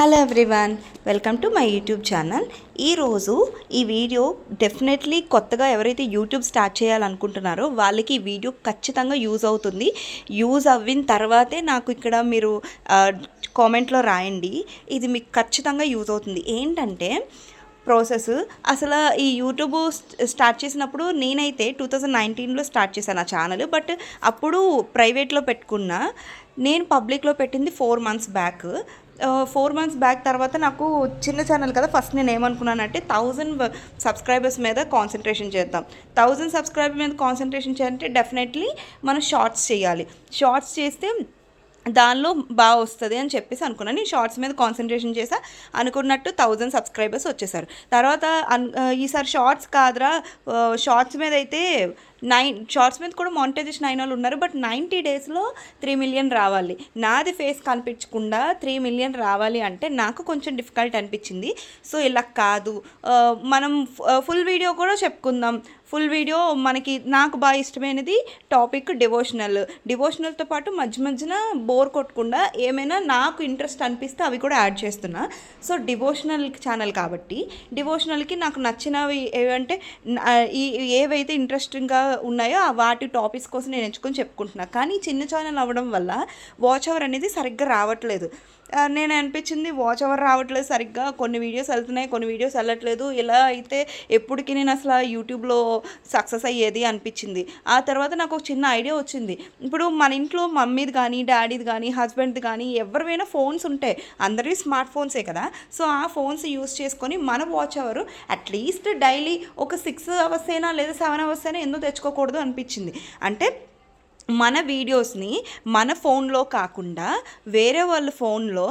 Hello everyone, welcome to my YouTube channel. ఈరోజు ఈ video definitely కొత్తగా ఎవరైతే యూట్యూబ్ స్టార్ట్ చేయాలనుకుంటున్నారో వాళ్ళకి ఈ వీడియో ఖచ్చితంగా యూజ్ అవుతుంది. యూజ్ అవ్విన తర్వాతే నాకు ఇక్కడ మీరు కామెంట్లో రాయండి, ఇది మీకు ఖచ్చితంగా యూజ్ అవుతుంది. ఏంటంటే ప్రాసెస్ అసలు ఈ యూట్యూబ్ స్టార్ట్ చేసినప్పుడు నేనైతే 2019లో స్టార్ట్ చేశాను ఆ ఛానల్. బట్ అప్పుడు ప్రైవేట్లో పెట్టుకున్నా, నేను పబ్లిక్లో పెట్టింది 4 months బ్యాక్. 4 months బ్యాక్ తర్వాత నాకు చిన్న ఛానల్ కదా, ఫస్ట్ నేను ఏమనుకున్నానంటే 1000 సబ్స్క్రైబర్స్ మీద కాన్సన్ట్రేషన్ చేద్దాం. 1000 సబ్స్క్రైబర్ మీద కాన్సన్ట్రేషన్ చేయాలంటే డెఫినెట్లీ మనం షార్ట్స్ చేయాలి. షార్ట్స్ చేస్తే దానిలో బాగా వస్తుంది అని చెప్పేసి అనుకున్నాను. నేను షార్ట్స్ మీద కాన్సన్ట్రేషన్ చేసా, అనుకున్నట్టు 1000 సబ్స్క్రైబర్స్ వచ్చేసారు. తర్వాత ఈసారి షార్ట్స్ కాదురా, షార్ట్స్ మీద అయితే షార్ట్స్ మీద కూడా మానిటైజేషన్ అయిన వాళ్ళు ఉన్నారు. బట్ 90 daysలో 3 million రావాలి. నాది ఫేస్ కనిపించకుండా 3 million రావాలి అంటే నాకు కొంచెం డిఫికల్ట్ అనిపించింది. సో ఇలా కాదు, మనం ఫుల్ వీడియో కూడా చెప్పుకుందాం. ఫుల్ వీడియో నాకు బాగా ఇష్టమైనది టాపిక్ డివోషనల్తో పాటు మధ్యన బోర్ కొట్టకుండా ఏమైనా నాకు ఇంట్రెస్ట్ అనిపిస్తే అవి కూడా యాడ్ చేస్తున్నా. సో డివోషనల్ ఛానల్ కాబట్టి డివోషనల్కి నాకు నచ్చినవి ఏవంటే ఏవైతే ఇంట్రెస్టింగ్గా ఉన్నాయో వాటి టాపిక్స్ కోసం నేను ఎంచుకొని చెప్పుకుంటున్నా. కానీ చిన్న ఛానల్ అవ్వడం వల్ల వాచ్ అవర్ అనేది సరిగ్గా రావట్లేదు. నేను అనిపించింది వాచ్ అవర్ రావట్లేదు సరిగ్గా, కొన్ని వీడియోస్ వెళ్తున్నాయి, కొన్ని వీడియోస్ వెళ్ళట్లేదు. ఇలా అయితే ఎప్పటికీ నేను అసలు యూట్యూబ్లో సక్సెస్ అయ్యేది అనిపించింది. ఆ తర్వాత నాకు ఒక చిన్న ఐడియా వచ్చింది. ఇప్పుడు మన ఇంట్లో మమ్మీది కానీ డాడీది కానీ హస్బెండ్ది కానీ ఎవరివైనా ఫోన్స్ ఉంటాయి, అందరివి స్మార్ట్ ఫోన్సే కదా. సో ఆ ఫోన్స్ యూస్ చేసుకొని మన వాచ్ అవర్ అట్లీస్ట్ డైలీ ఒక 6 hours అయినా లేదా 7 hours అయినా ఎందుకు తెచ్చుకోకూడదు అనిపించింది. అంటే మన వీడియోస్ని మన ఫోన్లో కాకుండా వేరే వాళ్ళ ఫోన్లో,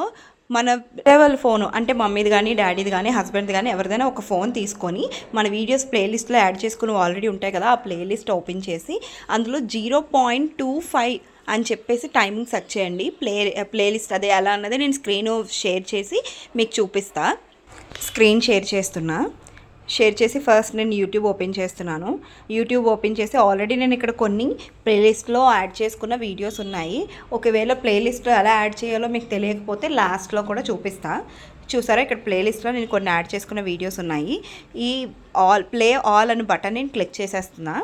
వేరే వాళ్ళ ఫోను అంటే మమ్మీది కానీ డాడీది కానీ హస్బెండ్ది కానీ ఎవరిదైనా ఒక ఫోన్ తీసుకొని మన వీడియోస్ ప్లేలిస్ట్లో యాడ్ చేసుకుని ఆల్రెడీ ఉంటాయి కదా, ఆ ప్లేలిస్ట్ ఓపెన్ చేసి అందులో 0.25 అని చెప్పేసి టైమింగ్ సెట్ చేయండి. ప్లేలిస్ట్ అదే ఎలా అన్నది నేను స్క్రీన్ షేర్ చేసి మీకు చూపిస్తా. స్క్రీన్ షేర్ చేసి ఫస్ట్ నేను యూట్యూబ్ ఓపెన్ చేస్తున్నాను. యూట్యూబ్ ఓపెన్ చేసి ఆల్రెడీ నేను ఇక్కడ కొన్ని ప్లేలిస్ట్లో యాడ్ చేసుకున్న వీడియోస్ ఉన్నాయి. ఒకవేళ ప్లేలిస్ట్లో ఎలా యాడ్ చేయాలో మీకు తెలియకపోతే లాస్ట్లో కూడా చూపిస్తా. చూసారా, ఇక్కడ ప్లేలిస్ట్లో నేను కొన్ని యాడ్ చేసుకున్న వీడియోస్ ఉన్నాయి. ఈ ప్లే ఆల్ అని బటన్ నేను క్లిక్ చేసేస్తున్నా.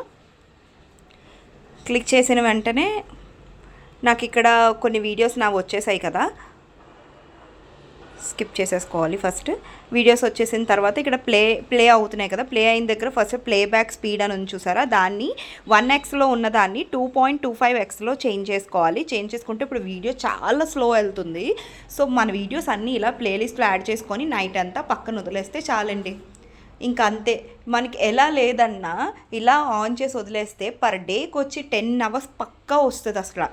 క్లిక్ చేసిన వెంటనే నాకు ఇక్కడ కొన్ని వీడియోస్ నాకు వచ్చేసాయి కదా, స్కిప్ చేసేసుకోవాలి. ఫస్ట్ వీడియోస్ వచ్చేసిన తర్వాత ఇక్కడ ప్లే అవుతున్నాయి కదా, ప్లే అయిన దగ్గర ఫస్ట్ ప్లేబ్యాక్ స్పీడ్ అని చూసారా, దాన్ని 1xలో ఉన్నదాన్ని 2.25xలో చేంజ్ చేసుకోవాలి. చేంజ్ చేసుకుంటే ఇప్పుడు వీడియో చాలా స్లో వెళ్తుంది. సో మన వీడియోస్ అన్నీ ఇలా ప్లేలిస్ట్లో యాడ్ చేసుకొని నైట్ అంతా పక్కన వదిలేస్తే చాలండి. ఇంకా అంతే. మనకి ఎలా లేదన్నా ఇలా ఆన్ చేసి వదిలేస్తే పర్ డేకి వచ్చి 10 hours పక్కా వస్తుంది. అసలు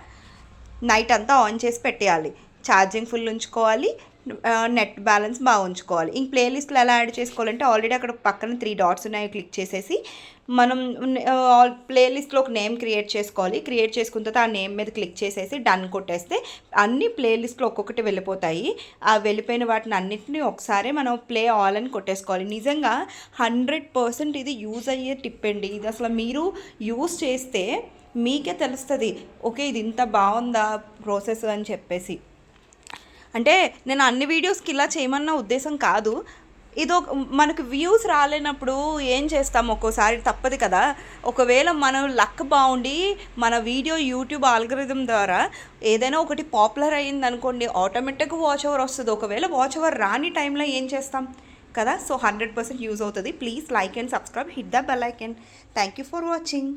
నైట్ అంతా ఆన్ చేసి పెట్టేయాలి, ఛార్జింగ్ ఫుల్ ఉంచుకోవాలి, నెట్ బ్యాలెన్స్ బాగా ఉంచుకోవాలి. ఇంక ప్లేలిస్ట్లో ఎలా యాడ్ చేసుకోవాలంటే ఆల్రెడీ అక్కడ పక్కన 3 dots ఉన్నాయి, క్లిక్ చేసేసి మనం ప్లేలిస్ట్లో ఒక నేమ్ క్రియేట్ చేసుకోవాలి. క్రియేట్ చేసుకున్న తర్వాత ఆ నేమ్ మీద క్లిక్ చేసేసి డన్ కొట్టేస్తే అన్ని ప్లేలిస్ట్లో ఒక్కొక్కటి వెళ్ళిపోతాయి. ఆ వెళ్ళిపోయిన వాటిని అన్నింటినీ ఒకసారి మనం ప్లే ఆల్ అని కొట్టేసుకోవాలి. నిజంగా 100% ఇది యూజ్ అయ్యే టిప్ అండి. ఇది అసలు మీరు యూజ్ చేస్తే మీకే తెలుస్తుంది, ఓకే ఇది ఇంత బాగుందా ప్రాసెస్ అని చెప్పేసి. అంటే నేను అన్ని వీడియోస్కి ఇలా చేయమన్న ఉద్దేశం కాదు. మనకు వ్యూస్ రాలేనప్పుడు ఏం చేస్తాం, ఒక్కోసారి తప్పదు కదా. ఒకవేళ మనం లక్ బాగుండి మన వీడియో యూట్యూబ్ ఆల్గరిథం ద్వారా ఏదైనా ఒకటి పాపులర్ అయ్యింది అనుకోండి, ఆటోమేటిక్గా వాచ్ అవర్ వస్తుంది. ఒకవేళ వాచ్ అవర్ రాని టైంలో ఏం చేస్తాం కదా. సో 100% యూజ్ అవుతుంది. Please like and subscribe, hit the bell icon. Thank you for watching.